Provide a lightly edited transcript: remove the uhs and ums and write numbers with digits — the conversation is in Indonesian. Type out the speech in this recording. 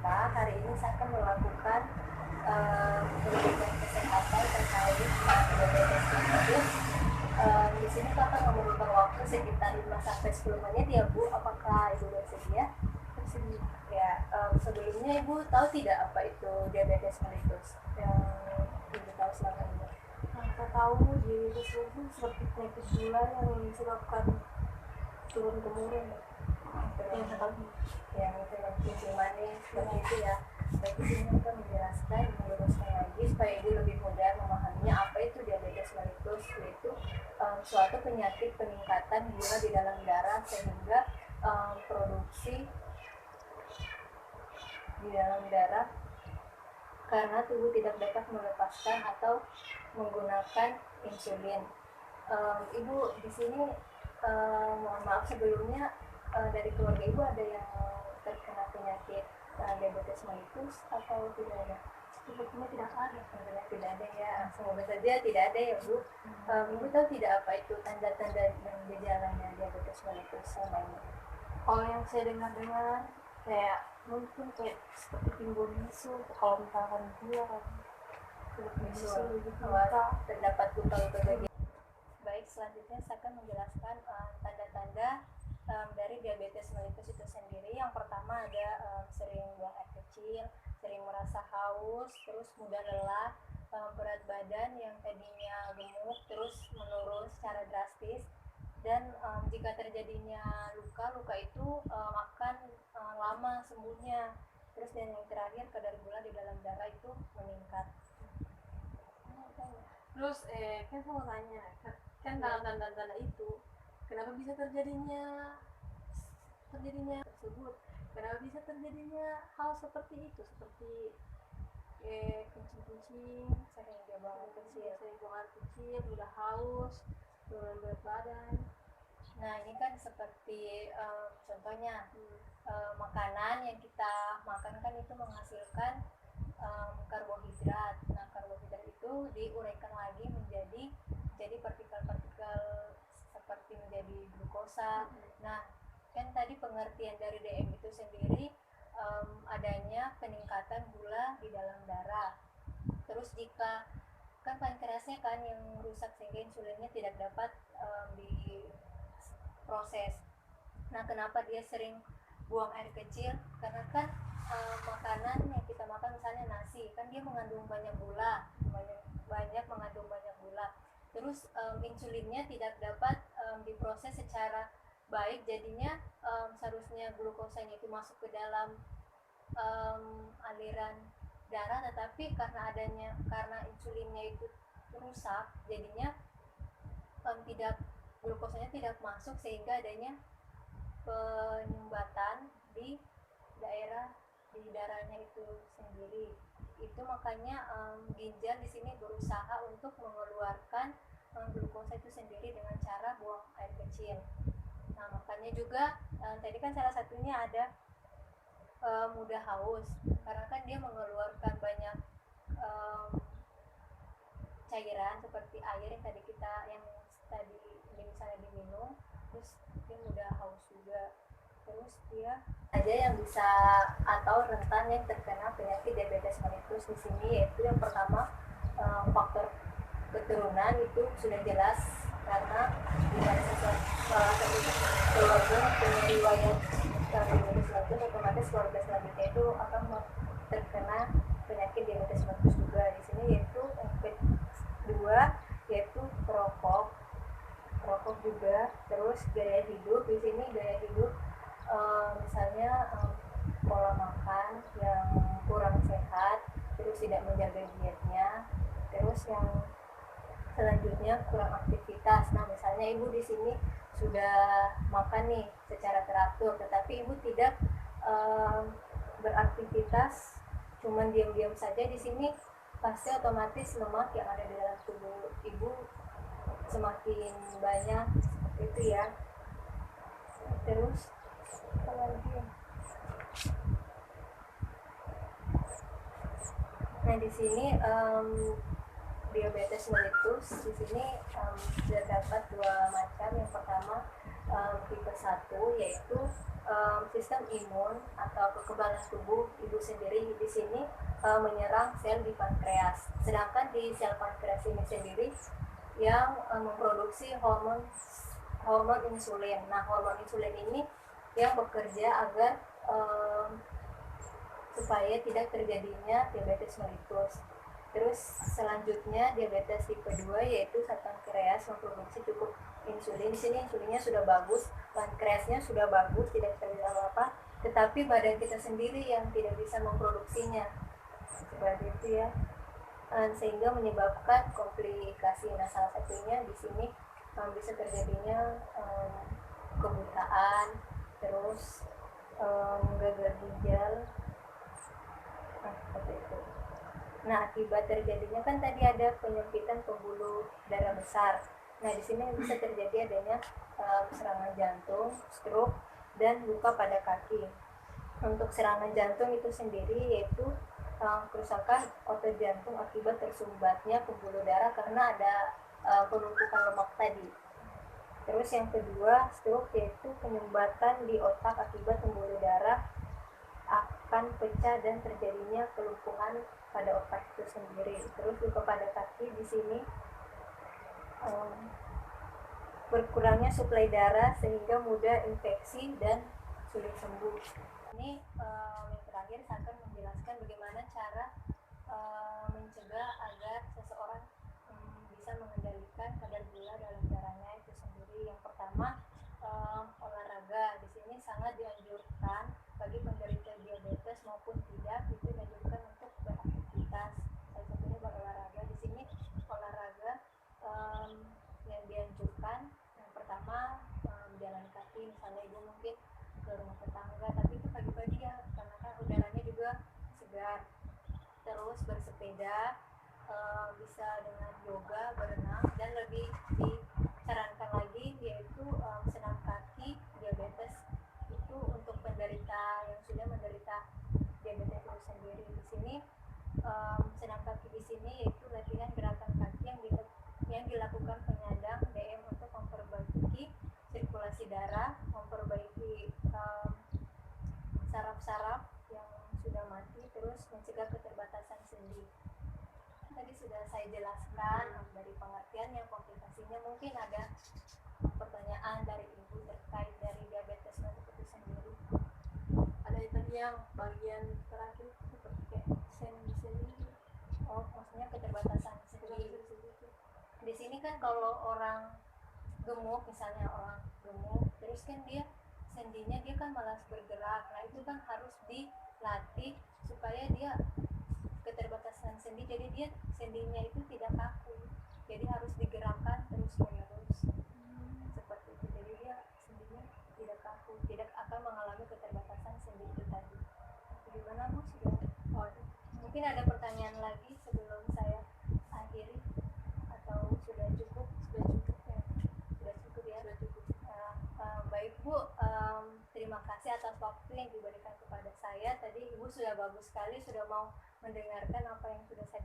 kita. Hari ini saya akan melakukan pendidikan kesehatan terkait diabetes mellitus. Di sini kita akan membutuhkan waktu sekitar 5-10 menit ya Bu. Apakah Ibu bersedia? Bersedia. Ya, sebelumnya Ibu tahu tidak apa itu diabetes mellitus yang Ibu tahu selama ini? Kita tahu diabetes itu seperti penyakit gula yang disebabkan turun temurun. Yang saya tahu. Yang penyakit manis seperti itu ya. Baik, di sini kita menjelaskan, meluruskan lagi supaya Ibu lebih mudah memahaminya apa itu diabetes mellitus, yaitu suatu penyakit peningkatan gula di dalam darah sehingga produksi di dalam darah karena tubuh tidak dapat melepaskan atau menggunakan insulin. Ibu di sini mohon maaf sebelumnya dari keluarga Ibu ada yang terkena penyakit diabetes mellitus atau tidak ada? Sepertinya tidak ada. Tidak ada ya, semoga saja tidak ada ya Bu. Ibu tahu tidak apa itu tanda-tanda dan gejalanya diabetes mellitus selama ini? Kalau yang saya dengar kayak mungkin kayak seperti timbul bisu kalau misalkan gula kan bisu gitu terdapat luka-luka bagian. Baik, selanjutnya saya akan menjelaskan tanda-tanda dari diabetes mellitus itu sendiri. Yang pertama ada sering buang air kecil, sering merasa haus, terus mudah lelah, berat badan yang tadinya gemuk terus menurun secara drastis, dan jika terjadinya luka itu akan lama sembuhnya. Terus dan yang terakhir kadar gula di dalam darah itu meningkat. Terus kan saya mau tanya kan dalam tanda-tanda itu kenapa bisa terjadinya tersebut, kenapa bisa terjadinya hal seperti itu, seperti kencing, Sering dia buang air kecil, udah haus, turun berat badan. Nah ini kan seperti contohnya makanan yang kita makan kan itu menghasilkan karbohidrat. Nah karbohidrat itu diuraikan lagi menjadi partikel-partikel seperti menjadi glukosa. Nah kan tadi pengertian dari DM itu sendiri adanya peningkatan gula di dalam darah. Terus jika kan pankreasnya kan yang rusak sehingga insulinnya tidak dapat diproses. Nah kenapa dia sering buang air kecil? Karena kan makanan yang kita makan misalnya nasi kan dia mengandung banyak gula, mengandung banyak gula. Terus insulinnya tidak dapat diproses secara baik, jadinya seharusnya glukosanya itu masuk ke dalam aliran darah, tetapi karena insulinnya itu rusak, jadinya glukosanya tidak masuk sehingga adanya penyumbatan di darahnya itu sendiri. Itu makanya ginjal di sini berusaha untuk mengeluarkan glukosa itu sendiri dengan cara buang air kecil. Nah makanya juga tadi kan salah satunya ada mudah haus karena kan dia mengeluarkan banyak cairan seperti air yang tadi misalnya diminum, terus dia mudah haus juga. Terus dia aja yang bisa atau rentan yang terkena penyakit diabetes mellitus di sini, yaitu yang pertama faktor keturunan itu sudah jelas karena dimana salah satu keluarga punya riwayat diabetes mellitus, otomatis keluarga selanjutnya itu akan terkena penyakit diabetes mellitus juga di sini, yaitu yang kedua yaitu perokok juga. Terus gaya hidup, di sini gaya hidup misalnya pola makan yang kurang sehat, terus tidak menjaga dietnya. Terus yang selanjutnya kurang aktivitas. Nah misalnya ibu di sini sudah makan nih secara teratur, tetapi ibu tidak beraktivitas, cuman diam-diam saja di sini, pasti otomatis lemak yang ada di dalam tubuh ibu semakin banyak seperti itu ya. Terus apa lagi? Nah di sini diabetes mellitus di sini terdapat dua macam. Yang pertama tipe 1 yaitu sistem imun atau kekebalan tubuh ibu sendiri di sini menyerang sel di pankreas. Sedangkan di sel pankreas ini sendiri yang memproduksi hormon insulin. Nah, hormon insulin ini yang bekerja agar supaya tidak terjadinya diabetes mellitus. Terus selanjutnya diabetes tipe 2 yaitu saat pankreas memproduksi cukup insulin. Di sini insulinnya sudah bagus, pankreasnya sudah bagus, tidak terjadi apa-apa, tetapi badan kita sendiri yang tidak bisa memproduksinya. Seperti itu ya. Sehingga menyebabkan komplikasi. Nah, salah satunya di sini bisa terjadinya kebutaan, terus gagal ginjal. Nah, seperti itu. Nah, akibat terjadinya kan tadi ada penyempitan pembuluh darah besar. Nah, di sini bisa terjadi adanya serangan jantung, stroke, dan luka pada kaki. Untuk serangan jantung itu sendiri yaitu kerusakan otot jantung akibat tersumbatnya pembuluh darah karena ada penumpukan lemak tadi. Terus yang kedua, stroke yaitu penyumbatan di otak akibat pembuluh darah akan pecah dan terjadinya kelumpuhan pada otak itu sendiri. Terus luka pada kaki di sini berkurangnya suplai darah sehingga mudah infeksi dan sulit sembuh. Ini yang terakhir saya akan menjelaskan bagaimana cara mencegah agar seseorang bisa mengendalikan kadar gula dalam darahnya itu sendiri. Yang pertama, olahraga. Di sini sangat dianjurkan bagi penderita diabetes maupun tidak, itu dianjurkan untuk beraktivitas. Salah satunya berolahraga. Di sini olahraga yang dianjurkan yang pertama jalan kaki, misalnya ibu mungkin ke rumah tetangga, tapi itu pagi-pagi ya karena kan udaranya juga segar. Terus bersepeda, bisa dengan yoga, berenang, dan lebih disarankan lagi yaitu senam kaki diabetes itu untuk penderita yang sudah menderita diabetes itu sendiri. Di sini senam kaki di sini yaitu latihan gerakan kaki yang dilakukan penyandang DM untuk memperbaiki sirkulasi darah, memperbaiki saraf-saraf yang sudah mati, terus mencegah keterbatasan sendi. Tadi sudah saya jelaskan dari pengertiannya, komplikasinya. Mungkin ada pertanyaan dari ibu terkait dari diabetes mellitus itu sendiri. Ada itu yang bagian terakhir seperti kayak sendi. Oh, maksudnya keterbatasan sendi. Di sini kan kalau orang gemuk, misalnya orang gemuk, terus kan dia sendinya dia kan malas bergerak. Nah, itu kan harus dilatih supaya dia keterbatasan sendi, jadi dia sendinya itu tidak kaku, jadi harus digerakkan terus menerus seperti itu, jadi dia sendinya tidak kaku, tidak akan mengalami keterbatasan sendi itu tadi. Gimana Bu? Mungkin ada pertanyaan lagi sebelum saya akhiri atau sudah cukup? Baik Bu, terima kasih atas waktu yang diberikan kepada saya. Tadi Ibu sudah bagus sekali, sudah mau mendengarkan apa yang sudah saya